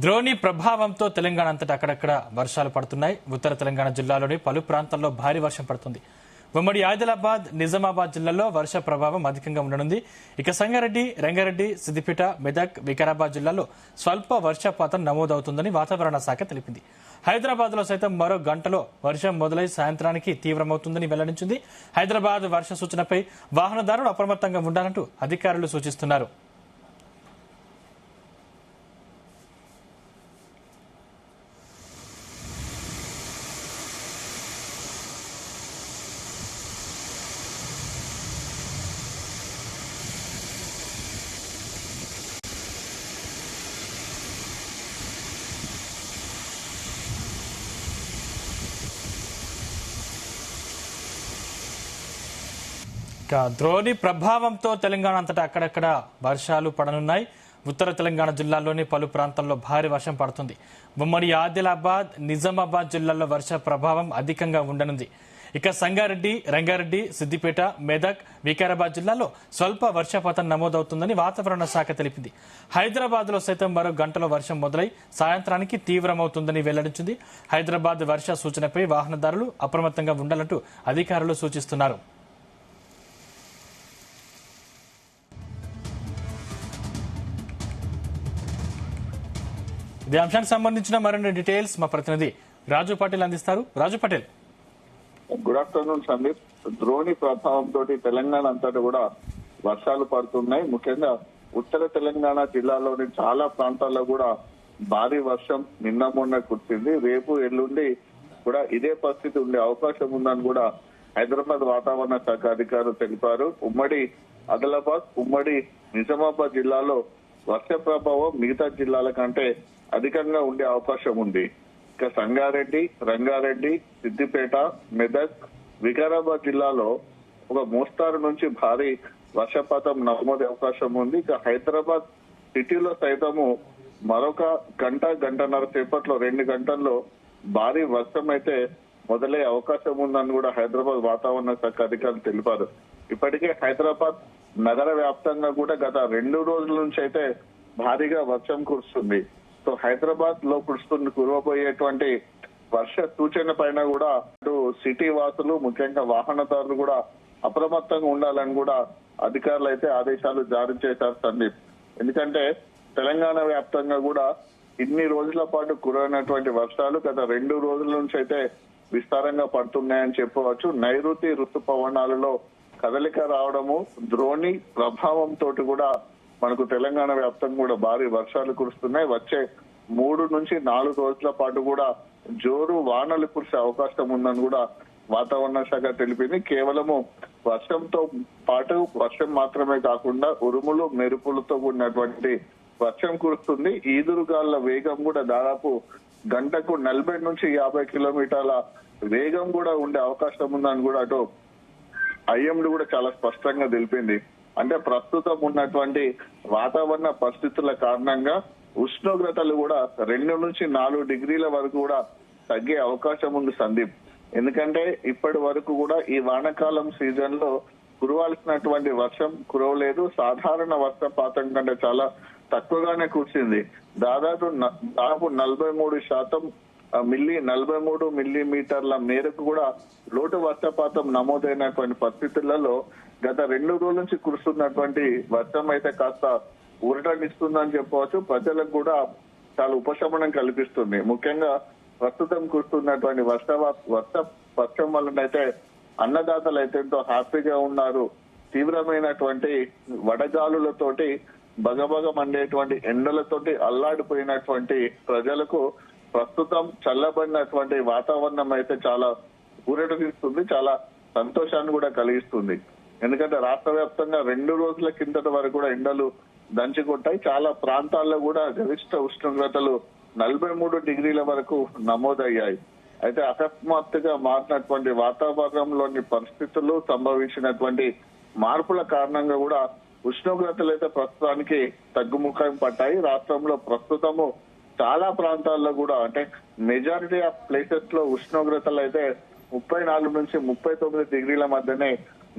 ద్రోణి ప్రభావంతో తెలంగాణ అంతటా అక్కడక్కడ వర్షాలు పడుతున్నాయి. ఉత్తర తెలంగాణ జిల్లాలోని పలు ప్రాంతాల్లో భారీ వర్షం పడుతుంది. ఉమ్మడి ఆదిలాబాద్, నిజామాబాద్ జిల్లాల్లో వర్ష ప్రభావం అధికంగా ఉండనుంది. ఇక సంగారెడ్డి, రంగారెడ్డి, సిద్దిపేట, మెదక్, వికారాబాద్ జిల్లాల్లో స్వల్ప వర్షపాతం నమోదవుతుందని వాతావరణ శాఖ తెలిపింది. హైదరాబాద్ లో సైతం మరో గంటలో వర్షం మొదలై సాయంత్రానికి తీవ్రమవుతుందని వెల్లడించింది. హైదరాబాద్ వర్ష సూచనపై వాహనదారులు అప్రమత్తంగా ఉండాలంటూ అధికారులు సూచిస్తున్నారు. ద్రోణి ప్రభావంతో తెలంగాణ అంతటా అక్కడక్కడ వర్షాలు పడనున్నాయి. ఉత్తర తెలంగాణ జిల్లాలోని పలు ప్రాంతాల్లో భారీ వర్షం పడుతుంది. ఉమ్మడి ఆదిలాబాద్, నిజామాబాద్ జిల్లాల్లో వర్ష ప్రభావం అధికంగా ఉండనుంది. ఇక సంగారెడ్డి, రంగారెడ్డి, సిద్దిపేట, మెదక్, వికారాబాద్ జిల్లాలో స్వల్ప వర్షపాతం నమోదవుతుందని వాతావరణ శాఖ తెలిపింది. హైదరాబాద్ లో సైతం మరో గంటలో వర్షం మొదలై సాయంత్రానికి తీవ్రమవుతుందని వెల్లడించింది. హైదరాబాద్ వర్ష సూచనపై వాహనదారులు అప్రమత్తంగా ఉండాలంటూ అధికారులు సూచిస్తున్నారు. ఇదే అంశానికి సంబంధించిన మరిన్ని డీటెయిల్స్ మా ప్రతినిధి రాజు పటేల్ అందిస్తారు. రాజు పటేల్, గుడ్ ఆఫ్టర్నూన్ సందీప్. ద్రోణి ప్రభావంతో తెలంగాణ అంతటా కూడా వర్షాలు పడుతున్నాయి. ముఖ్యంగా ఉత్తర తెలంగాణ జిల్లాలోని చాలా ప్రాంతాల్లో కూడా భారీ వర్షం నిన్న మొన్న కురిసింది. రేపు ఎల్లుండి కూడా ఇదే పరిస్థితి ఉండే అవకాశం ఉందని కూడా హైదరాబాద్ వాతావరణ శాఖ అధికారులు తెలిపారు. ఉమ్మడి ఆదిలాబాద్, ఉమ్మడి నిజామాబాద్ జిల్లాలో వర్ష ప్రభావం మిగతా జిల్లాల కంటే అధికంగా ఉండే అవకాశం ఉంది. ఇక సంగారెడ్డి, రంగారెడ్డి, సిద్దిపేట, మెదక్, వికారాబాద్ జిల్లాలో ఒక మోస్తారు నుంచి భారీ వర్షపాతం నమోదే అవకాశం ఉంది. ఇక హైదరాబాద్ సిటీలో సైతము మరొక గంటన్నర సేపట్లో 2 గంటల్లో భారీ వర్షం అయితే మొదలయ్యే అవకాశం ఉందని కూడా హైదరాబాద్ వాతావరణ శాఖ అధికారులు తెలిపారు. ఇప్పటికే హైదరాబాద్ నగర వ్యాప్తంగా కూడా గత 2 రోజుల నుంచి అయితే భారీగా వర్షం కురుస్తుంది. సో హైదరాబాద్ లో కురవబోయేటువంటి వర్ష సూచన పైన కూడా అటు సిటీ వాసులు, ముఖ్యంగా వాహనదారులు కూడా అప్రమత్తంగా ఉండాలని కూడా అధికారులు అయితే ఆదేశాలు జారీ చేశారు సందీప్. ఎందుకంటే తెలంగాణ వ్యాప్తంగా కూడా ఇన్ని రోజుల పాటు కురైనటువంటి వర్షాలు గత 2 రోజుల నుంచి అయితే విస్తారంగా పడుతున్నాయని చెప్పవచ్చు. నైరుతి ఋతుపవనాలలో కదలిక రావడము, ద్రోణి ప్రభావంతో కూడా మనకు తెలంగాణ వ్యాప్తంగా కూడా భారీ వర్షాలు కురుస్తున్నాయి. వచ్చే 3 నుంచి 4 రోజుల పాటు కూడా జోరు వానలు కురిసే అవకాశం ఉందని కూడా వాతావరణ శాఖ తెలిపింది. కేవలము వర్షంతో పాటు వర్షం మాత్రమే కాకుండా ఉరుములు, మెరుపులతో కూడినటువంటి వర్షం కురుస్తుంది. ఈదురుగాళ్ల వేగం కూడా దాదాపు గంటకు 40 నుంచి 50 కిలోమీటర్ల వేగం కూడా ఉండే అవకాశం ఉందని కూడా అటు ఐఎండీ కూడా చాలా స్పష్టంగా తెలిపింది. అంటే ప్రస్తుతం ఉన్నటువంటి వాతావరణ పరిస్థితుల కారణంగా ఉష్ణోగ్రతలు కూడా 2 నుంచి 4 డిగ్రీల వరకు కూడా తగ్గే అవకాశం ఉంది సందీప్. ఎందుకంటే ఇప్పటి వరకు కూడా ఈ వానాకాలం సీజన్ లో కురవాల్సినటువంటి వర్షం కురవలేదు. సాధారణ వర్షపాతం కంటే చాలా తక్కువగానే కురిసింది. దాదాపు 43 మిల్లీమీటర్ల మేరకు కూడా లోటు వర్షపాతం నమోదైనటువంటి పరిస్థితులలో గత 2 రోజుల నుంచి కురుస్తున్నటువంటి వర్షం అయితే కాస్త ఊరటనిస్తుందని చెప్పవచ్చు. ప్రజలకు కూడా చాలా ఉపశమనం కల్పిస్తుంది. ముఖ్యంగా ప్రస్తుతం కురుస్తున్నటువంటి వర్షం వలనైతే అన్నదాతలు అయితే ఎంతో హ్యాపీగా ఉన్నారు. తీవ్రమైనటువంటి వడగాలులతోటి బగబగ మండేటువంటి ఎండలతోటి అల్లాడిపోయినటువంటి ప్రజలకు ప్రస్తుతం చల్లబడినటువంటి వాతావరణం అయితే చాలా ఊరటనిస్తుంది, చాలా సంతోషాన్ని కూడా కలిగిస్తుంది. ఎందుకంటే రాష్ట్ర వ్యాప్తంగా 2 రోజుల కిందట వరకు కూడా ఎండలు దంచుకుంటాయి. చాలా ప్రాంతాల్లో కూడా గరిష్ట ఉష్ణోగ్రతలు 43 డిగ్రీల వరకు నమోదయ్యాయి. అయితే అకస్మాత్తుగా మారినటువంటి వాతావరణంలోని పరిస్థితులు, సంభవించినటువంటి మార్పుల కారణంగా కూడా ఉష్ణోగ్రతలు అయితే ప్రస్తుతానికి తగ్గుముఖం పట్టాయి. రాష్ట్రంలో ప్రస్తుతము చాలా ప్రాంతాల్లో కూడా అంటే మెజారిటీ ఆఫ్ ప్లేసెస్ లో ఉష్ణోగ్రతలు అయితే 34 నుంచి 39 డిగ్రీల మధ్యనే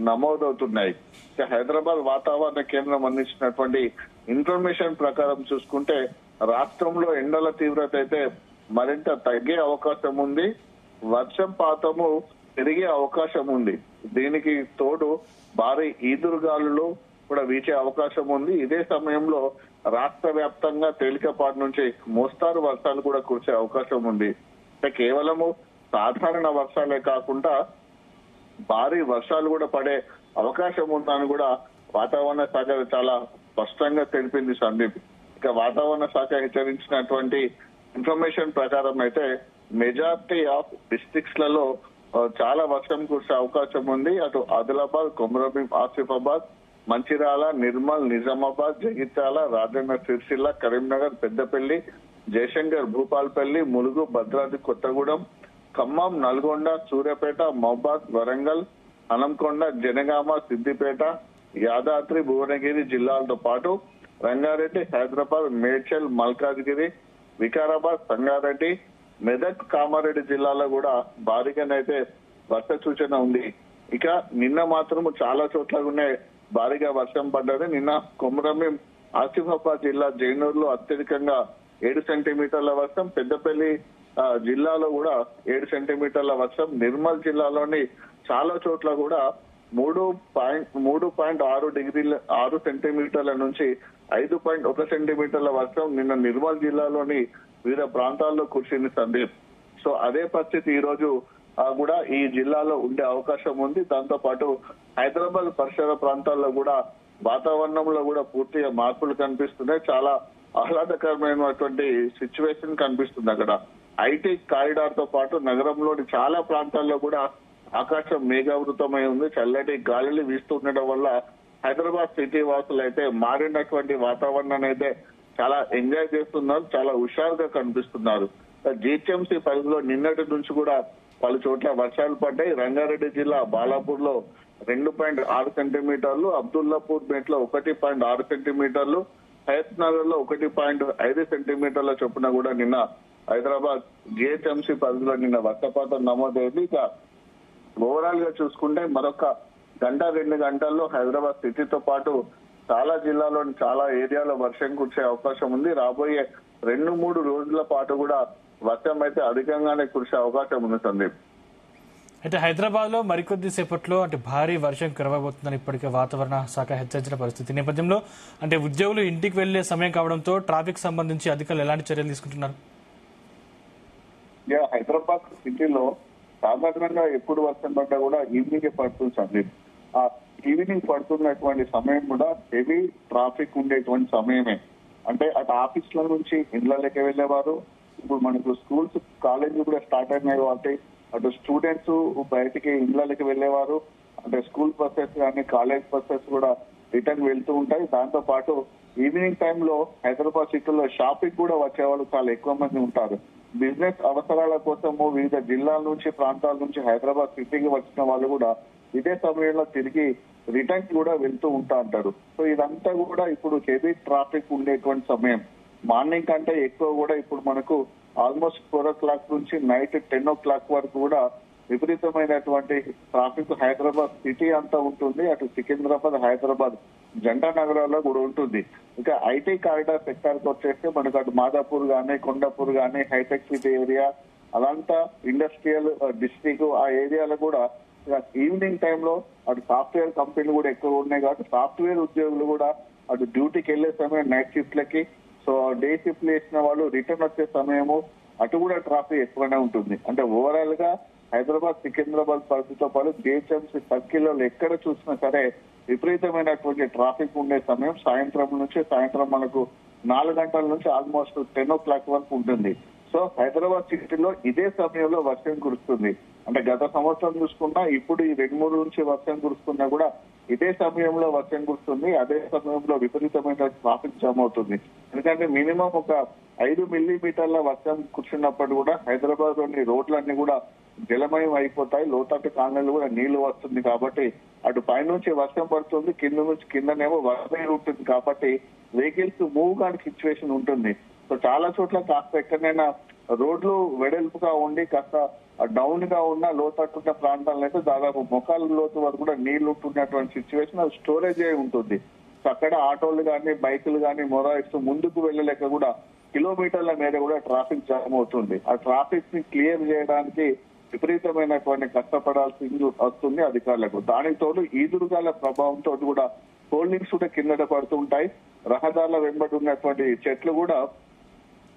నమోదవుతున్నాయి. హైదరాబాద్ వాతావరణ కేంద్రం అందించినటువంటి ఇన్ఫర్మేషన్ ప్రకారం చూసుకుంటే రాష్ట్రంలో ఎండల తీవ్రత అయితే మరింత తగ్గే అవకాశం ఉంది. వర్షపాతము పెరిగే అవకాశం ఉంది. దీనికి తోడు భారీ ఈదురుగాలులు కూడా వీచే అవకాశం ఉంది. ఇదే సమయంలో రాష్ట్ర వ్యాప్తంగా తేలికపాటి నుంచి మోస్తారు వర్షాలు కూడా కురిసే అవకాశం ఉంది. కేవలము సాధారణ వర్షాలే కాకుండా భారీ వర్షాలు కూడా పడే అవకాశం ఉందని కూడా వాతావరణ శాఖ చాలా స్పష్టంగా తెలిపింది సందీప్. ఇక వాతావరణ శాఖ హెచ్చరించినటువంటి ఇన్ఫర్మేషన్ ప్రకారం అయితే మెజార్టీ ఆఫ్ డిస్ట్రిక్ట్స్ లలో చాలా వర్షం కురిసే అవకాశం ఉంది. అటు ఆదిలాబాద్, కొమరంభీం, ఆసిఫాబాద్, మంచిర్యాల, నిర్మల్, నిజామాబాద్, జగిత్యాల, రాజన్న సిరిసిల్ల, కరీంనగర్, పెద్దపల్లి, జయశంకర్, భూపాల్పల్లి, ములుగు, భద్రాద్రి కొత్తగూడెం, ఖమ్మం, నల్గొండ, సూర్యాపేట, మహబాద్, వరంగల్, హనంకొండ, జనగామ, సిద్దిపేట, యాదాద్రి, భువనగిరి జిల్లాలతో పాటు రంగారెడ్డి, హైదరాబాద్, మేడ్చల్, మల్కాజ్గిరి, వికారాబాద్, సంగారెడ్డి, మెదక్, కామారెడ్డి జిల్లాలో కూడా భారీగానైతే వర్ష సూచన ఉంది. ఇక నిన్న మాత్రం చాలా చోట్ల భారీగా వర్షం పడ్డది. నిన్న కొమరంభీం, ఆసిఫాబాద్ జిల్లా జైనూరులో అత్యధికంగా 7 సెంటీమీటర్ల వర్షం, పెద్దపల్లి జిల్లాలో కూడా 7 సెంటీమీటర్ల వర్షం, నిర్మల్ జిల్లాలోని చాలా చోట్ల కూడా 3.6 సెంటీమీటర్ల నుంచి 5.1 సెంటీమీటర్ల వర్షం నిన్న నిర్మల్ జిల్లాలోని వివిధ ప్రాంతాల్లో కురిసింది సందీప్. సో అదే పరిస్థితి ఈ రోజు కూడా ఈ జిల్లాలో ఉండే అవకాశం ఉంది. దాంతో పాటు హైదరాబాద్ పరిసర ప్రాంతాల్లో కూడా వాతావరణంలో కూడా పూర్తిగా మార్పులు కనిపిస్తున్నాయి. చాలా ఆహ్లాదకరమైనటువంటి సిచ్యువేషన్ కనిపిస్తుంది. అక్కడ ఐటీ కారిడార్ తో పాటు నగరంలోని చాలా ప్రాంతాల్లో కూడా ఆకాశం మేఘావృతమై ఉంది. చల్లటి గాలులు వీస్తుండడం వల్ల హైదరాబాద్ సిటీ వాసులు అయితే మారినటువంటి వాతావరణాన్ని అయితే చాలా ఎంజాయ్ చేస్తున్నారు, చాలా హుషారుగా కనిపిస్తున్నారు. జిహెచ్ఎంసీ పరిధిలో నిన్నటి నుంచి కూడా పలు చోట్ల వర్షాలు పడ్డాయి. రంగారెడ్డి జిల్లా బాలాపూర్ లో 2.6 సెంటీమీటర్లు, అబ్దుల్లాపూర్ బేట్ లో 1.6 సెంటీమీటర్లు, హయత్ నగర్ లో 1.5 సెంటీమీటర్ల చొప్పున కూడా నిన్న హైదరాబాద్ జిహెచ్ఎంసీ పరిధిలో నిన్న వర్షపాతం నమోదైంది. ఇక ఓవరాల్ గా చూసుకుంటే మరొక 1-2 గంటల్లో హైదరాబాద్ సిటీతో పాటు చాలా జిల్లాలోని చాలా ఏరియాలో వర్షం కురిసే అవకాశం ఉంది. రాబోయే 2-3 రోజుల పాటు కూడా వర్షం అయితే అధికంగానే కురిసే అవకాశం ఉంది సందీప్. అయితే హైదరాబాద్ లో మరికొద్ది సేపట్లో భారీ వర్షం కురవబోతుందని ఇప్పటికే వాతావరణ శాఖ హెచ్చరించిన పరిస్థితి నేపథ్యంలో ఉద్యోగులు ఇంటికి వెళ్లే సమయం కావడంతో ట్రాఫిక్ సంబంధించి అధికారులు ఎలాంటి చర్యలు తీసుకుంటున్నారు? హైదరాబాద్ సిటీలో సాధారణంగా ఎప్పుడు వర్షం పడ్డా కూడా ఈవినింగ్ పడుతుంది సందీప్. ఆ ఈవినింగ్ పడుతున్నటువంటి సమయం కూడా హెవీ ట్రాఫిక్ ఉండేటువంటి సమయమే. అంటే అటు ఆఫీసుల నుంచి ఇళ్లలోకి వెళ్లేవారు, ఇప్పుడు మనకు స్కూల్స్, కాలేజీలు కూడా స్టార్ట్ అయినాయి కాబట్టి అటు స్టూడెంట్స్ బయటికి ఇళ్లలోకి వెళ్లేవారు, అంటే స్కూల్ బస్సెస్ కానీ కాలేజ్ బస్సెస్ కూడా రిటర్న్ వెళ్తూ ఉంటాయి. దాంతో పాటు ఈవినింగ్ టైంలో హైదరాబాద్ సిటీలో షాపింగ్ కూడా వచ్చే వాళ్ళు చాలా ఎక్కువ మంది ఉంటారు. బిజినెస్ అవసరాల కోసము వివిధ జిల్లాల నుంచి, ప్రాంతాల నుంచి హైదరాబాద్ సిటీకి వచ్చిన వాళ్ళు కూడా ఇదే సమయంలో తిరిగి రిటర్న్ కూడా వెళ్తూ ఉంటా అంటారు. సో ఇదంతా కూడా ఇప్పుడు హెవీ ట్రాఫిక్ ఉండేటువంటి సమయం. మార్నింగ్ కంటే ఎక్కువ కూడా ఇప్పుడు మనకు ఆల్మోస్ట్ 4 o'clock నుంచి నైట్ 10 o'clock వరకు కూడా విపరీతమైనటువంటి ట్రాఫిక్ హైదరాబాద్ సిటీ అంతా ఉంటుంది. అటు సికింద్రాబాద్, హైదరాబాద్ జంట నగరాల్లో కూడా ఉంటుంది. ఇక ఐటీ కారిడార్ సెక్టార్ కి వచ్చేస్తే మనకు అటు మాదాపూర్ గానీ, కొండాపూర్ గానీ, హైటెక్ సిటీ ఏరియా, అలాంతా ఇండస్ట్రియల్ డిస్ట్రిక్ట్ ఆ ఏరియాలో కూడా ఈవినింగ్ టైంలో అటు సాఫ్ట్వేర్ కంపెనీలు కూడా ఎక్కువ ఉన్నాయి కాబట్టి సాఫ్ట్వేర్ ఉద్యోగులు కూడా అటు డ్యూటీకి వెళ్లే సమయం నైట్ షిఫ్ట్లకి, సో డే షిఫ్ట్ వేసిన వాళ్ళు రిటర్న్ వచ్చే సమయము అటు కూడా ట్రాఫిక్ ఎక్కువనే ఉంటుంది. అంటే ఓవరాల్ గా హైదరాబాద్, సికింద్రాబాద్ పరిధితో పాటు జిహెచ్ఎంసీ సర్కిల్లో ఎక్కడ చూసినా సరే విపరీతమైనటువంటి ట్రాఫిక్ ఉండే సమయం సాయంత్రం మనకు 4 గంటల నుంచి ఆల్మోస్ట్ 10 o'clock వరకు ఉంటుంది. సో హైదరాబాద్ సిటీలో ఇదే సమయంలో వర్షం కురుస్తుంది. అంటే గత సంవత్సరం చూసుకున్నా ఇప్పుడు ఈ 2-3 నుంచి వర్షం కురుస్తున్నా కూడా ఇదే సమయంలో వర్షం కురుస్తుంది. అదే సమయంలో విపరీతమైన ట్రాఫిక్ జామ్ అవుతుంది. ఎందుకంటే మినిమం ఒక 5 మిల్లీమీటర్ల వర్షం కురిసినప్పుడు కూడా హైదరాబాద్ లోని రోడ్లన్నీ కూడా జలమయం అయిపోతాయి. లోతట్టు కాలనీలు కూడా నీళ్లు వస్తుంది కాబట్టి అటు పైనుంచి వర్షం పడుతుంది, కిందనేమో వరద ఉంటుంది కాబట్టి వెహికల్స్ మూవ్ కాని సిచ్యువేషన్ ఉంటుంది. సో చాలా చోట్ల కాస్త ఎక్కడైనా రోడ్లు వెడల్పుగా ఉండి కాస్త డౌన్ గా ఉన్న లోతట్టున్న ప్రాంతాల్లో అయితే దాదాపు మొక్కల లోతు వరకు కూడా నీళ్లు ఉంటున్నటువంటి సిచ్యువేషన్ అది స్టోరేజ్ అయి ఉంటుంది. సో అక్కడ ఆటోలు కానీ, బైకులు కానీ మొరాయిస్తూ ముందుకు వెళ్ళలేక కూడా కిలోమీటర్ల మేర కూడా ట్రాఫిక్ జామ్ అవుతుంది. ఆ ట్రాఫిక్ ని క్లియర్ చేయడానికి విపరీతమైనటువంటి కష్టపడాల్సి వస్తుంది అధికారులకు. దానికి తోడు ఈదురుగాల ప్రభావంతో కూడా హోల్డింగ్స్ కూడా కిందట పడుతుంటాయి. రహదారుల వెంబడి ఉన్నటువంటి చెట్లు కూడా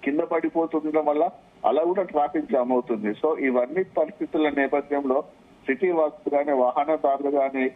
కింద పడిపోతుండడం వల్ల అలా కూడా ట్రాఫిక్ జామ్ అవుతుంది. సో ఇవన్నీ పరిస్థితుల నేపథ్యంలో సిటీ వర్క్స్ కానీ వాహనదారులు కానీ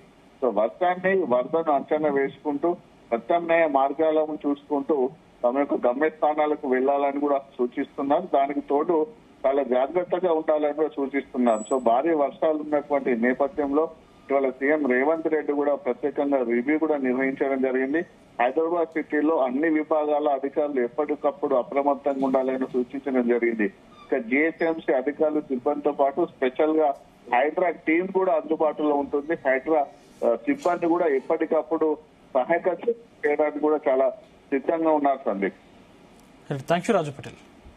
వర్షాన్ని వరదను అంచనా వేసుకుంటూ ప్రత్యామ్నాయ మార్గాలను చూసుకుంటూ తమ యొక్క గమ్యస్థానాలకు వెళ్లాలని కూడా సూచిస్తున్నారు. దానికి తోడు చాలా జాగ్రత్తగా ఉండాలని కూడా సూచిస్తున్నారు. సో భారీ వర్షాలు ఉన్నటువంటి నేపథ్యంలో ఇవాళ సీఎం రేవంత్ రెడ్డి కూడా ప్రత్యేకంగా రివ్యూ కూడా నిర్వహించడం జరిగింది. హైదరాబాద్ సిటీలో అన్ని విభాగాల అధికారులు ఎప్పటికప్పుడు అప్రమత్తంగా ఉండాలని సూచించడం జరిగింది. ఇక జిహెచ్ఎంసీ అధికారులు సిబ్బందితో పాటు స్పెషల్ గా హైడ్రా టీం కూడా అందుబాటులో ఉంటుంది. హైడ్రా సిబ్బంది కూడా ఎప్పటికప్పుడు సహాయక చేయడానికి కూడా చాలా సిద్ధంగా ఉన్నారు Sandeep. Thank you Raju Patel.